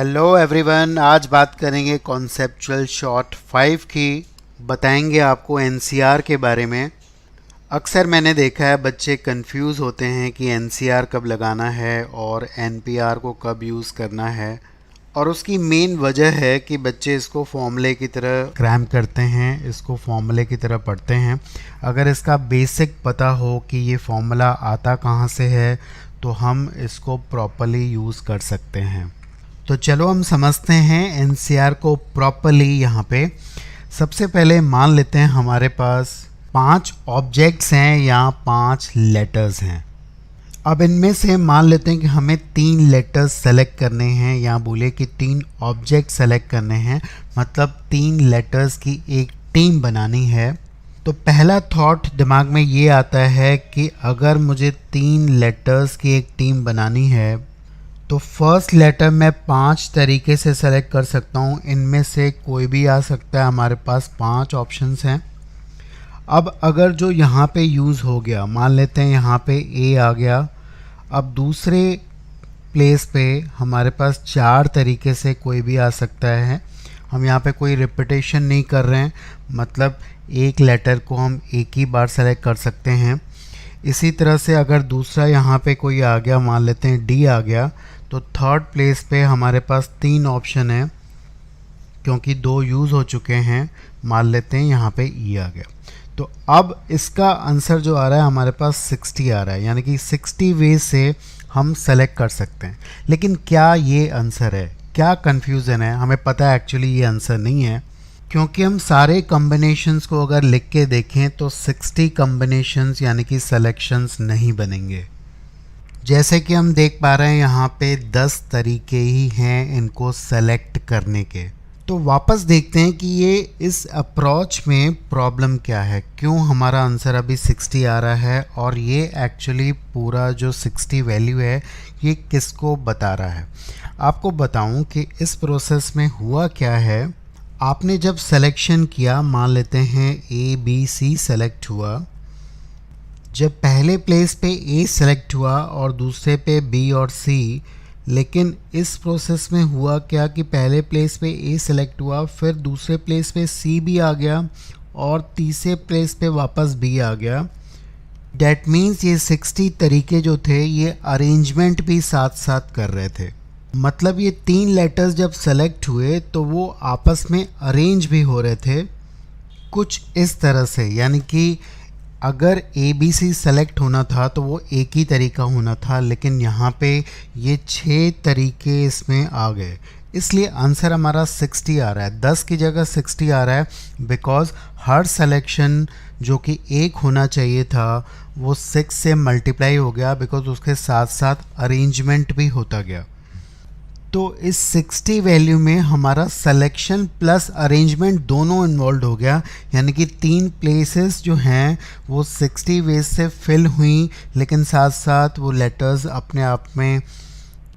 Hello everyone, आज बात करेंगे कॉन्सेप्चुअल शॉर्ट 5 की। बताएंगे आपको एनसीआर के बारे में। अक्सर मैंने देखा है बच्चे कंफ्यूज होते हैं कि एनसीआर कब लगाना है और एनपीआर को कब यूज़ करना है। और उसकी मेन वजह है कि बच्चे इसको फॉर्मूले की तरह क्रैम करते हैं, इसको फॉर्मूले की तरह पढ़ते हैं। अगर इसका बेसिक पता हो कि ये फॉर्मूला आता कहाँ से है तो हम इसको प्रॉपर्ली यूज़ कर सकते हैं। तो चलो हम समझते हैं एनसीआर को प्रॉपर्ली। यहाँ पे सबसे पहले मान लेते हैं हमारे पास 5 ऑब्जेक्ट्स हैं या 5 लेटर्स हैं। अब इनमें से मान लेते हैं कि हमें 3 लेटर्स सेलेक्ट करने हैं या बोले कि 3 ऑब्जेक्ट सेलेक्ट करने हैं, मतलब 3 लेटर्स की एक टीम बनानी है। तो पहला थॉट दिमाग में ये आता है कि अगर मुझे 3 लेटर्स की एक टीम बनानी है तो फर्स्ट लेटर मैं 5 तरीके से सेलेक्ट कर सकता हूँ। इनमें से कोई भी आ सकता है। हमारे पास 5 ऑप्शंस हैं। अब अगर जो यहाँ पे यूज़ हो गया, मान लेते हैं यहाँ पे ए आ गया। अब दूसरे प्लेस पे हमारे पास 4 तरीके से कोई भी आ सकता है। हम यहाँ पे कोई रिपीटेशन नहीं कर रहे हैं, मतलब एक लेटर को हम एक ही बार सेलेक्ट कर सकते हैं। इसी तरह से अगर दूसरा यहाँ पे कोई आ गया, मान लेते हैं डी आ गया, तो थर्ड प्लेस पे हमारे पास 3 ऑप्शन है क्योंकि 2 यूज़ हो चुके हैं। मान लेते हैं यहाँ पे ई आ गया। तो अब इसका आंसर जो आ रहा है हमारे पास 60 आ रहा है, यानी कि 60 वे से हम सेलेक्ट कर सकते हैं। लेकिन क्या ये आंसर है? क्या कन्फ्यूज़न है? हमें पता है एक्चुअली ये आंसर नहीं है, क्योंकि हम सारे कॉम्बिनेशंस को अगर लिख के देखें तो 60 कॉम्बिनेशंस यानी कि सेलेक्शंस नहीं बनेंगे। जैसे कि हम देख पा रहे हैं यहाँ पे 10 तरीके ही हैं इनको सेलेक्ट करने के। तो वापस देखते हैं कि ये इस अप्रोच में प्रॉब्लम क्या है, क्यों हमारा आंसर अभी 60 आ रहा है और ये एक्चुअली पूरा जो 60 वैल्यू है ये किसको बता रहा है। आपको बताऊं कि इस प्रोसेस में हुआ क्या है। आपने जब सिलेक्शन किया, मान लेते हैं ए बी सी सेलेक्ट हुआ, जब पहले प्लेस पे ए सेलेक्ट हुआ और दूसरे पे बी और सी, लेकिन इस प्रोसेस में हुआ क्या कि पहले प्लेस पे ए सेलेक्ट हुआ, फिर दूसरे प्लेस पे सी भी आ गया और तीसरे प्लेस पे वापस बी आ गया। डैट मीन्स ये 60 तरीके जो थे ये अरेंजमेंट भी साथ साथ कर रहे थे। मतलब ये 3 लेटर्स जब सेलेक्ट हुए तो वो आपस में अरेंज भी हो रहे थे कुछ इस तरह से, यानी कि अगर ए बी सी सेलेक्ट होना था तो वो एक ही तरीका होना था, लेकिन यहाँ पे ये 6 तरीके इसमें आ गए, इसलिए आंसर हमारा 60 आ रहा है। 10 की जगह 60 आ रहा है बिकॉज हर सिलेक्शन जो कि एक होना चाहिए था वो 6 से मल्टीप्लाई हो गया, बिकॉज उसके साथ साथ अरेंजमेंट भी होता गया। तो इस 60 वैल्यू में हमारा सिलेक्शन प्लस अरेंजमेंट दोनों इन्वॉल्व हो गया, यानी कि 3 प्लेसेस जो हैं वो 60 वेज से फिल हुई, लेकिन साथ साथ वो लेटर्स अपने आप में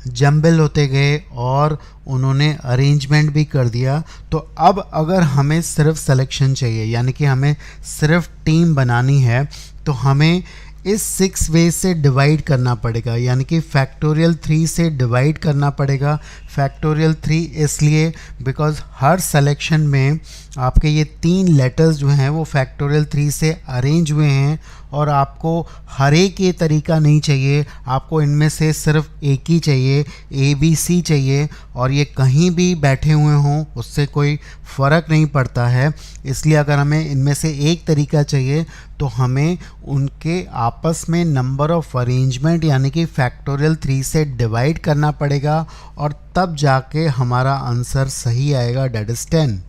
जंबल होते गए और उन्होंने अरेंजमेंट भी कर दिया। तो अब अगर हमें सिर्फ सिलेक्शन चाहिए, यानी कि हमें सिर्फ टीम बनानी है, तो हमें इस 6 वे से डिवाइड करना पड़ेगा, यानी कि फैक्टोरियल 3 से डिवाइड करना पड़ेगा। फैक्टोरियल 3 इसलिए बिकॉज हर सिलेक्शन में आपके ये 3 लेटर्स जो हैं वो फैक्टोरियल 3 से अरेंज हुए हैं और आपको हर एक ये तरीका नहीं चाहिए, आपको इनमें से सिर्फ एक ही चाहिए, ए बी सी चाहिए, और ये कहीं भी बैठे हुए हों उससे कोई फ़र्क नहीं पड़ता है। इसलिए अगर हमें इनमें से एक तरीका चाहिए तो हमें उनके आपस में नंबर ऑफ़ अरेंजमेंट यानी कि फैक्टोरियल 3 से डिवाइड करना पड़ेगा और तब जाके हमारा आंसर सही आएगा, डेट इज़ 10।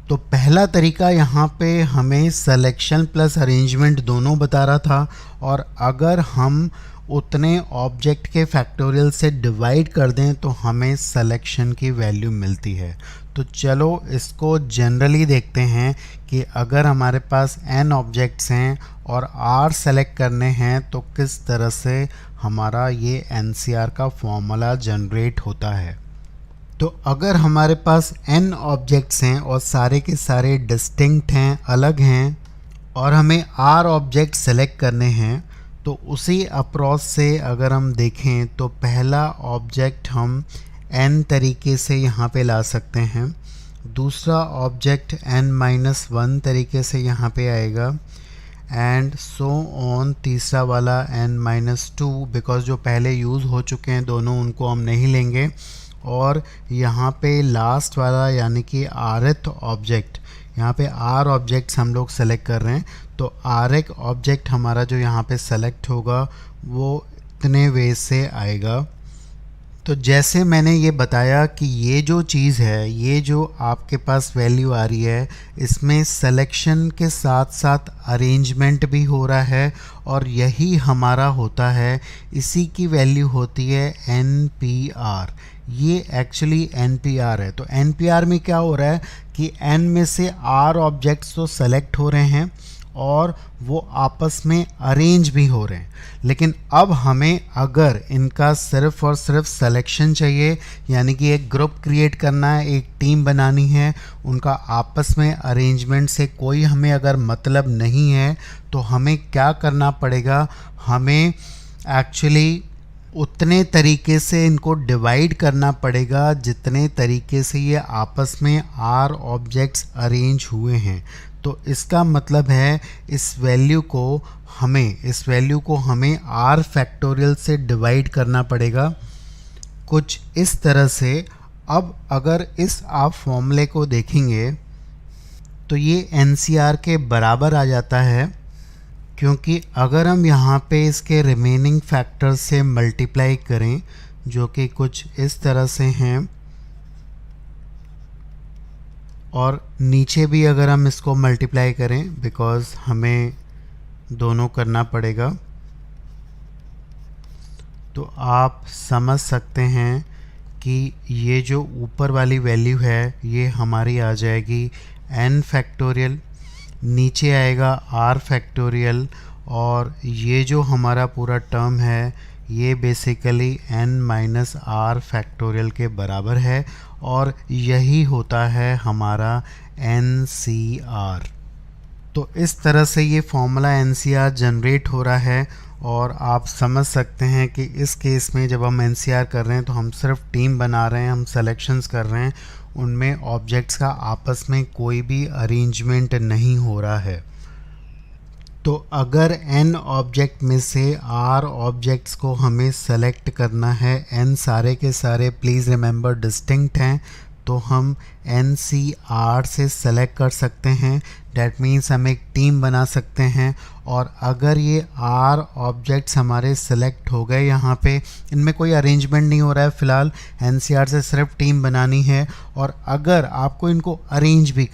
तो पहला तरीका यहाँ पे हमें सिलेक्शन प्लस अरेंजमेंट दोनों बता रहा था, और अगर हम उतने ऑब्जेक्ट के फैक्टोरियल से डिवाइड कर दें तो हमें सिलेक्शन की वैल्यू मिलती है। तो चलो इसको जनरली देखते हैं कि अगर हमारे पास n ऑब्जेक्ट्स हैं और r सेलेक्ट करने हैं तो किस तरह से हमारा ये NCR का फॉर्मूला जनरेट होता है। तो अगर हमारे पास n ऑब्जेक्ट्स हैं और सारे के सारे डिस्टिंक्ट हैं, अलग हैं, और हमें r ऑब्जेक्ट सेलेक्ट करने हैं, तो उसी अप्रोच से अगर हम देखें तो पहला ऑब्जेक्ट हम n तरीके से यहाँ पे ला सकते हैं। दूसरा ऑब्जेक्ट n-1 तरीके से यहाँ पे आएगा एंड सो ऑन। तीसरा वाला n-2 बिकॉज जो पहले यूज़ हो चुके हैं दोनों, उनको हम नहीं लेंगे। और यहाँ पे लास्ट वाला यानी कि rth ऑब्जेक्ट, यहाँ पे r ऑब्जेक्ट्स हम लोग सेलेक्ट कर रहे हैं, तो rth ऑब्जेक्ट हमारा जो यहाँ पे सेलेक्ट होगा वो इतने वे से आएगा। तो जैसे मैंने ये बताया कि ये जो चीज़ है, ये जो आपके पास वैल्यू आ रही है, इसमें सिलेक्शन के साथ साथ अरेंजमेंट भी हो रहा है और यही हमारा होता है, इसी की वैल्यू होती है NPR। ये एक्चुअली NPR है। तो NPR में क्या हो रहा है कि n में से r ऑब्जेक्ट्स तो सेलेक्ट हो रहे हैं और वो आपस में अरेंज भी हो रहे हैं, लेकिन अब हमें अगर इनका सिर्फ और सिर्फ सिलेक्शन चाहिए, यानी कि एक ग्रुप क्रिएट करना है, एक टीम बनानी है, उनका आपस में अरेंजमेंट से कोई हमें अगर मतलब नहीं है, तो हमें क्या करना पड़ेगा, हमें एक्चुअली उतने तरीके से इनको डिवाइड करना पड़ेगा जितने तरीके से ये आपस में r ऑब्जेक्ट्स अरेंज हुए हैं। तो इसका मतलब है इस वैल्यू को हमें r फैक्टोरियल से डिवाइड करना पड़ेगा कुछ इस तरह से। अब अगर इस आप फॉर्मूले को देखेंगे तो ये NCR के बराबर आ जाता है, क्योंकि अगर हम यहाँ पे इसके रिमेनिंग फैक्टर्स से मल्टीप्लाई करें जो कि कुछ इस तरह से हैं, और नीचे भी अगर हम इसको मल्टीप्लाई करें बिकॉज़ हमें दोनों करना पड़ेगा, तो आप समझ सकते हैं कि ये जो ऊपर वाली वैल्यू है ये हमारी आ जाएगी n फैक्टोरियल, नीचे आएगा r फैक्टोरियल, और ये जो हमारा पूरा टर्म है ये बेसिकली n-r फैक्टोरियल के बराबर है, और यही होता है हमारा NCR। तो इस तरह से ये फॉर्मूला NCR जनरेट हो रहा है, और आप समझ सकते हैं कि इस केस में जब हम NCR कर रहे हैं तो हम सिर्फ टीम बना रहे हैं, हम सेलेक्शंस कर रहे हैं, उनमें ऑब्जेक्ट्स का आपस में कोई भी अरेंजमेंट नहीं हो रहा है। तो अगर n ऑब्जेक्ट में से r ऑब्जेक्ट्स को हमें सेलेक्ट करना है, n सारे के सारे प्लीज़ रिमेंबर डिस्टिंक्ट हैं, तो हम NCR से सेलेक्ट कर सकते हैं। डैट मीन्स हम एक टीम बना सकते हैं, और अगर ये R ऑब्जेक्ट्स हमारे सेलेक्ट हो गए, यहाँ पे इनमें कोई अरेंजमेंट नहीं हो रहा है फ़िलहाल, NCR से सिर्फ टीम बनानी है। और अगर आपको इनको अरेंज भी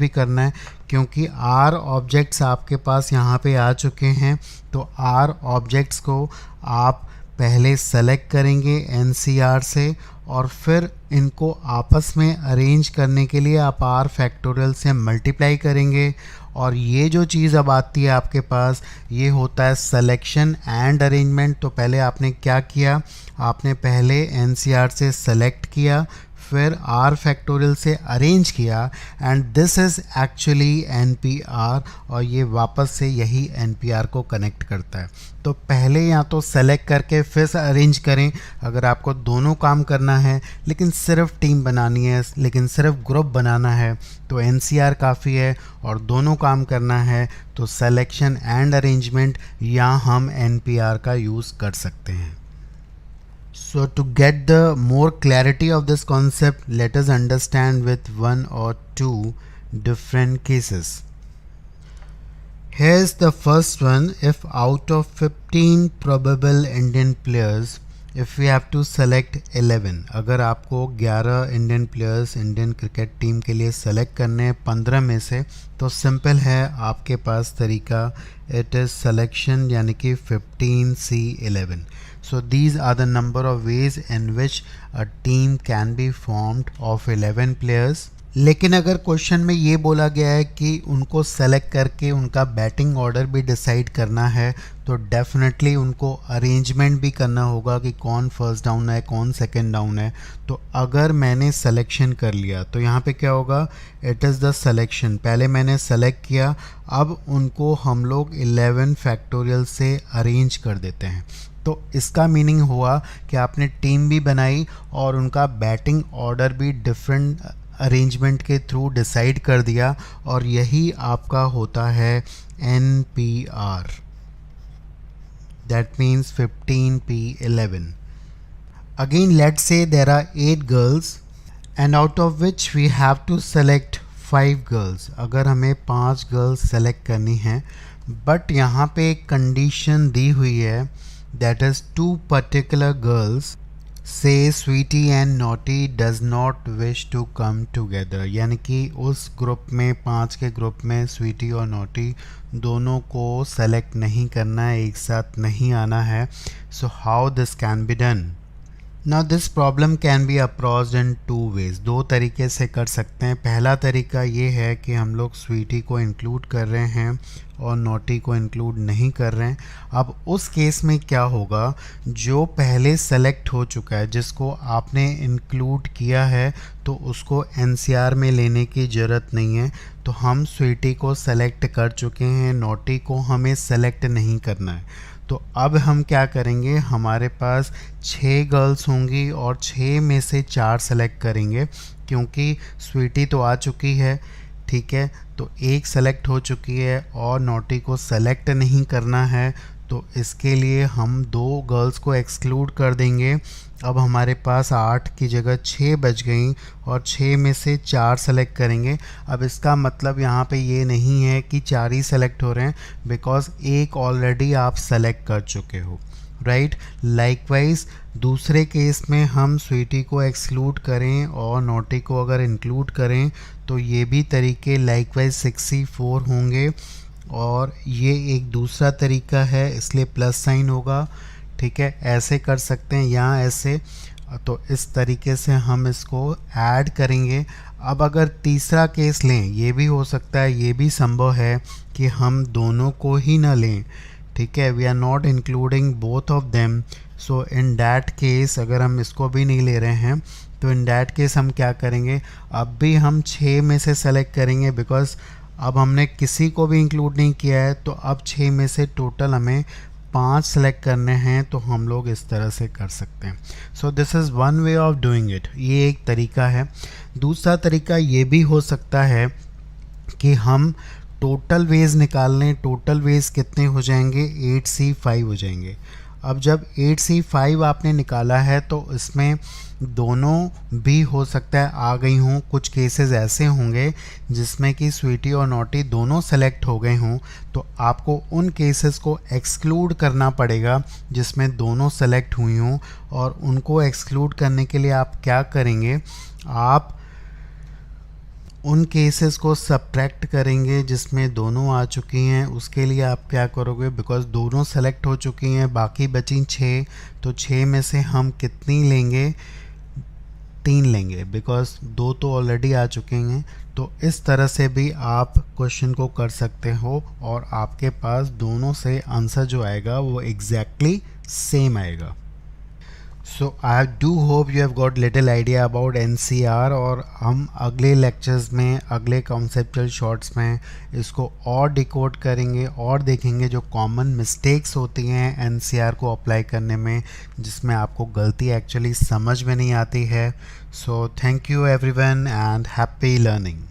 करना है, क्योंकि R ऑब्जेक्ट्स आपके पास यहाँ पे आ चुके हैं, तो R ऑब्जेक्ट्स को आप पहले सेलेक्ट करेंगे NCR से, और फिर इनको आपस में अरेंज करने के लिए आप r फैक्टोरियल से मल्टीप्लाई करेंगे, और ये जो चीज़ अब आती है आपके पास, ये होता है सिलेक्शन एंड अरेंजमेंट। तो पहले आपने क्या किया, आपने पहले NCR से सेलेक्ट किया, फिर r फैक्टोरियल से अरेंज किया, and this is actually NPR, और ये वापस से यही NPR को कनेक्ट करता है। तो पहले या तो सेलेक्ट करके फिर से अरेंज करें अगर आपको दोनों काम करना है, लेकिन सिर्फ टीम बनानी है, लेकिन सिर्फ ग्रुप बनाना है, तो NCR काफ़ी है, और दोनों काम करना है तो सेलेक्शन एंड अरेंजमेंट या हम NPR का यूज़ कर सकते हैं। So to get the more clarity of this concept, let us understand with one or two different cases. Here's the first one. If out of 15 probable Indian players, if we have to select 11, अगर आपको 11 Indian players Indian cricket team के लिए select करने हैं 15 में से, तो simple है आपके पास तरीका, इट इज़ सिलेक्शन यानी कि 15C11. So these are the number of ways in which a team can be formed of 11 players. लेकिन अगर क्वेश्चन में ये बोला गया है कि उनको सेलेक्ट करके उनका बैटिंग ऑर्डर भी डिसाइड करना है, तो डेफिनेटली उनको अरेंजमेंट भी करना होगा कि कौन फर्स्ट डाउन है, कौन सेकंड डाउन है। तो अगर मैंने सिलेक्शन कर लिया तो यहाँ पे क्या होगा, इट इज़ द सिलेक्शन, पहले मैंने सेलेक्ट किया, अब उनको हम लोग 11 फैक्टोरियल से अरेंज कर देते हैं। तो इसका मीनिंग हुआ कि आपने टीम भी बनाई और उनका बैटिंग ऑर्डर भी डिफरेंट अरेंजमेंट के थ्रू डिसाइड कर दिया, और यही आपका होता है NPR, that means 15P11. Again, let's say there are 8 girls and out of which we have to select 5 girls. अगर हमें 5 गर्ल्स सेलेक्ट करनी है, बट यहाँ पे एक कंडीशन दी हुई है, दैट इज़ 2 particular girls से Sweetie and Naughty does not wish to come together, यानी कि उस ग्रुप में 5 के ग्रुप में स्वीटी और नॉटी दोनों को सेलेक्ट नहीं करना है, एक साथ नहीं आना है. So how this can be done? Now this problem can be approached in 2 ways. 2 तरीके से कर सकते हैं. पहला तरीका ये है कि हम लोग स्वीटी को इंक्लूड कर रहे हैं और नॉटी को इंक्लूड नहीं कर रहे हैं. अब उस केस में क्या होगा, जो पहले सेलेक्ट हो चुका है, जिसको आपने इंक्लूड किया है, तो उसको NCR में लेने की ज़रूरत नहीं है. तो हम स्वीटी को सेलेक्ट कर चुके हैं, नॉटी को हमें सेलेक्ट नहीं करना है. तो अब हम क्या करेंगे, हमारे पास 6 गर्ल्स होंगी और 6 में से 4 सेलेक्ट करेंगे, क्योंकि स्वीटी तो आ चुकी है, ठीक है, तो एक सेलेक्ट हो चुकी है और नॉटी को सेलेक्ट नहीं करना है. तो इसके लिए हम 2 गर्ल्स को एक्सक्लूड कर देंगे. अब हमारे पास 8 की जगह 6 बच गई और 6 में से 4 सेलेक्ट करेंगे. अब इसका मतलब यहाँ पे ये नहीं है कि 4 ही सेलेक्ट हो रहे हैं, बिकॉज एक ऑलरेडी आप सेलेक्ट कर चुके हो, राइट. लाइकवाइज दूसरे केस में हम स्वीटी को एक्सक्लूड करें और नॉटी को अगर इंक्लूड करें, तो ये भी तरीके लाइकवाइज 64 होंगे. और ये एक दूसरा तरीका है, इसलिए प्लस साइन होगा, ठीक है. ऐसे कर सकते हैं, यहाँ ऐसे. तो इस तरीके से हम इसको ऐड करेंगे. अब अगर तीसरा केस लें, ये भी हो सकता है, ये भी संभव है कि हम दोनों को ही ना लें, ठीक है. We are not including both of them. So in that case अगर हम इसको भी नहीं ले रहे हैं, तो इन दैट केस हम क्या करेंगे, अब भी हम 6 में से सेलेक्ट करेंगे, बिकॉज अब हमने किसी को भी इंक्लूड नहीं किया है. तो अब 6 में से टोटल हमें 5 सेलेक्ट करने हैं, तो हम लोग इस तरह से कर सकते हैं. So this is one way of doing it. ये एक तरीका है. दूसरा तरीका ये भी हो सकता है कि हम टोटल वेज निकाल लें. टोटल वेज कितने हो जाएंगे, 8C5 हो जाएंगे. अब जब 8C5 आपने निकाला है, तो इसमें दोनों भी हो सकता है आ गई हों. कुछ केसेस ऐसे होंगे जिसमें कि स्वीटी और नॉटी दोनों सेलेक्ट हो गए हों, तो आपको उन केसेस को एक्सक्लूड करना पड़ेगा जिसमें दोनों सेलेक्ट हुई हों. और उनको एक्सक्लूड करने के लिए आप क्या करेंगे, आप उन केसेस को सब्ट्रैक्ट करेंगे जिसमें दोनों आ चुकी हैं. उसके लिए आप क्या करोगे, बिकॉज दोनों सेलेक्ट हो चुकी हैं, बाकी बची 6, तो 6 में से हम कितनी लेंगे, 3 लेंगे, बिकॉज 2 तो ऑलरेडी आ चुके हैं. तो इस तरह से भी आप क्वेश्चन को कर सकते हो और आपके पास दोनों से आंसर जो आएगा वो एग्जैक्टली सेम आएगा. So I do hope you have got little idea about NCR. और हम अगले लेक्चर्स में, अगले कॉन्सेप्चुअल शॉर्ट्स में इसको और डिकोड करेंगे और देखेंगे जो कॉमन मिस्टेक्स होती हैं NCR को अप्लाई करने में, जिसमें आपको गलती एक्चुअली समझ में नहीं आती है. So thank you everyone and happy learning.